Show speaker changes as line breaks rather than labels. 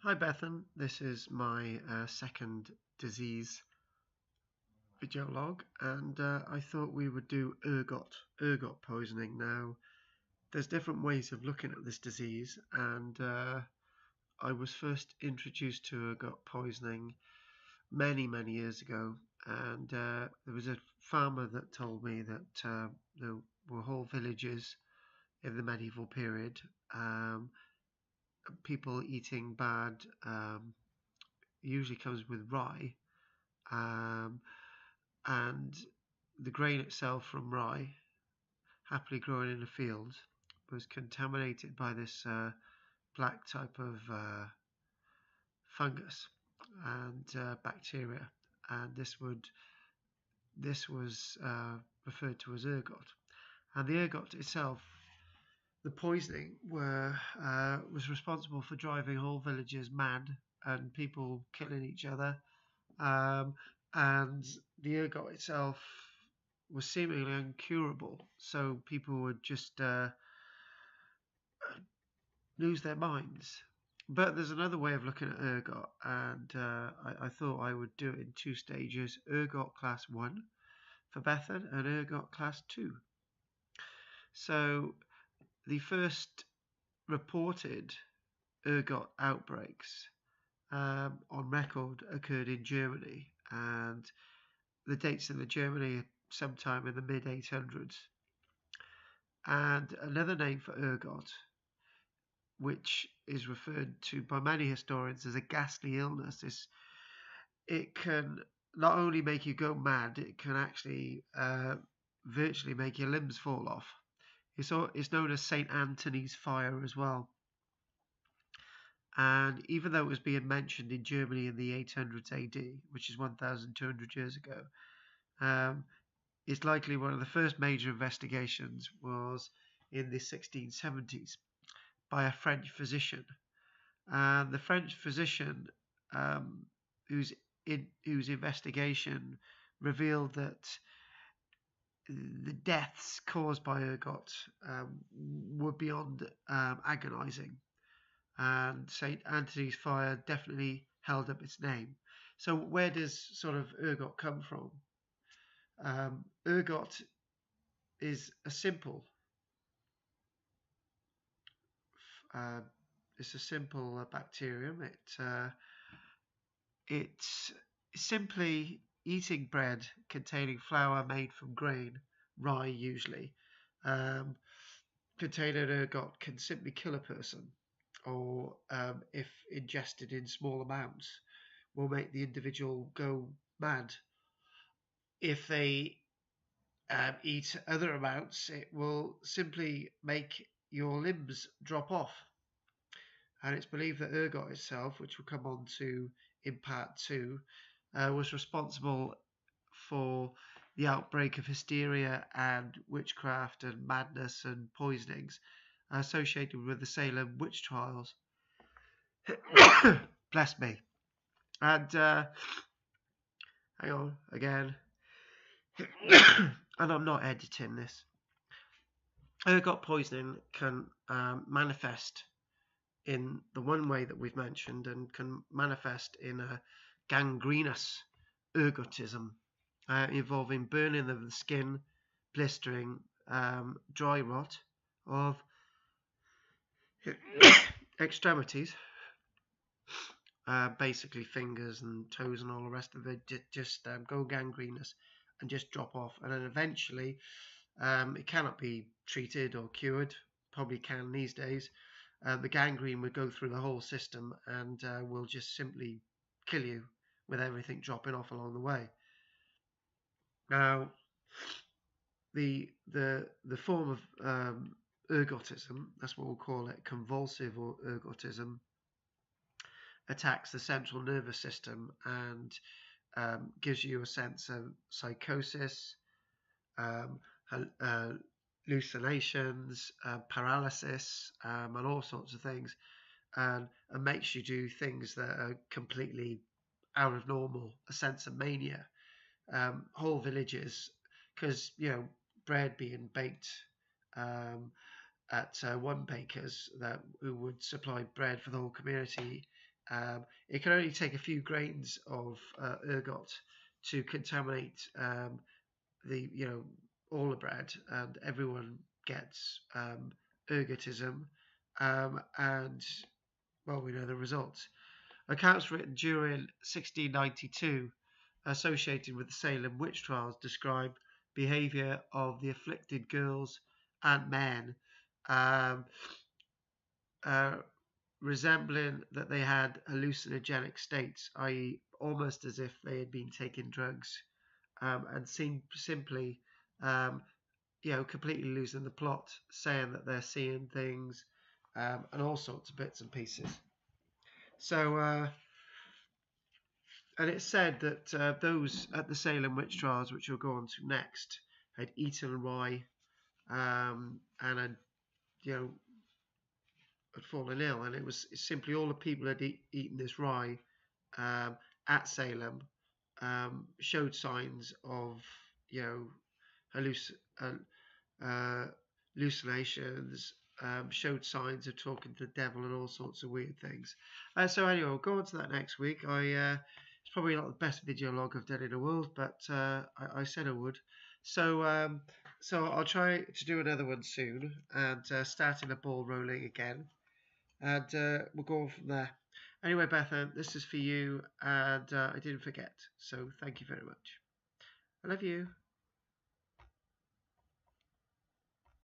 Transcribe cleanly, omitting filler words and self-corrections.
Hi Bethan, this is my second disease video log, and I thought we would do ergot poisoning. Now, there's different ways of looking at this disease, and I was first introduced to ergot poisoning many years ago, and there was a farmer that told me that there were whole villages in the medieval period, um, people eating bad, usually comes with rye. Um, and the grain itself from rye, happily growing in the field, was contaminated by this black type of fungus and bacteria, and this was referred to as ergot. And the ergot itself, the poisoning, was responsible for driving whole villages mad and people killing each other. Um, and the ergot itself was seemingly incurable, so people would just lose their minds. But there's another way of looking at ergot, and I thought I would do it in two stages: ergot class 1 for Bethan and ergot class 2. So the first reported ergot outbreaks on record occurred in Germany, and the dates in the Germany sometime in the mid 800s. And another name for ergot, which is referred to by many historians as a ghastly illness, is it can not only make you go mad, it can actually virtually make your limbs fall off. It's known as St. Anthony's fire as well. And even though it was being mentioned in Germany in the 800s AD, which is 1,200 years ago, um, it's likely one of the first major investigations was in the 1670s by a French physician. And the French physician, um, whose investigation revealed that the deaths caused by ergot were beyond agonizing, and St. Anthony's fire definitely held up its name. So where does sort of ergot come from? Ergot is a simple uh, bacterium. It's simply eating bread containing flour made from grain, rye usually. Um, Container ergot can simply kill a person, or if ingested in small amounts, will make the individual go mad. If they eat other amounts, it will simply make your limbs drop off. And it's believed that ergot itself, which we'll come on to in part 2, was responsible for the outbreak of hysteria and witchcraft and madness and poisonings associated with the Salem witch trials. Bless me. And hang on again. And I'm not editing this. Ergot poisoning can manifest in the one way that we've mentioned, and can manifest in a gangrenous ergotism involving burning of the skin, blistering, dry rot of extremities, basically fingers and toes and all the rest of it, just go gangrenous and just drop off. And then eventually it cannot be treated or cured, probably can these days. The gangrene would go through the whole system and will just simply kill you, with everything dropping off along the way. Now, the form of ergotism, that's what we'll call it, convulsive or ergotism, attacks the central nervous system and gives you a sense of psychosis, um, hallucinations, paralysis, and all sorts of things, and makes you do things that are completely out of normal, a sense of mania. Whole villages, because bread being baked at one baker's who would supply bread for the whole community It can only take a few grains of ergot to contaminate the all the bread, and everyone gets ergotism, and well, we know the results. Accounts written during 1692 associated with the Salem witch trials describe behavior of the afflicted girls and men, um, uh, resembling that they had hallucinogenic states, i.e., almost as if they had been taking drugs, and seemed simply, um, completely losing the plot, saying that they're seeing things, and all sorts of bits and pieces. So, and it's said that those at the Salem witch trials, which we'll go on to next, had eaten rye, and had, had fallen ill, and it was simply all the people had eaten this rye um, at Salem showed signs of, you know, halluc- uh, hallucinations, showed signs of talking to the devil and all sorts of weird things. So anyway, we'll go on to that next week. It's probably not the best video log I've done in the world, but I said I would. So I'll try to do another one soon, and starting the ball rolling again, and we'll go on from there. Anyway, Bethan, this is for you, and I didn't forget, so thank you very much. I love you.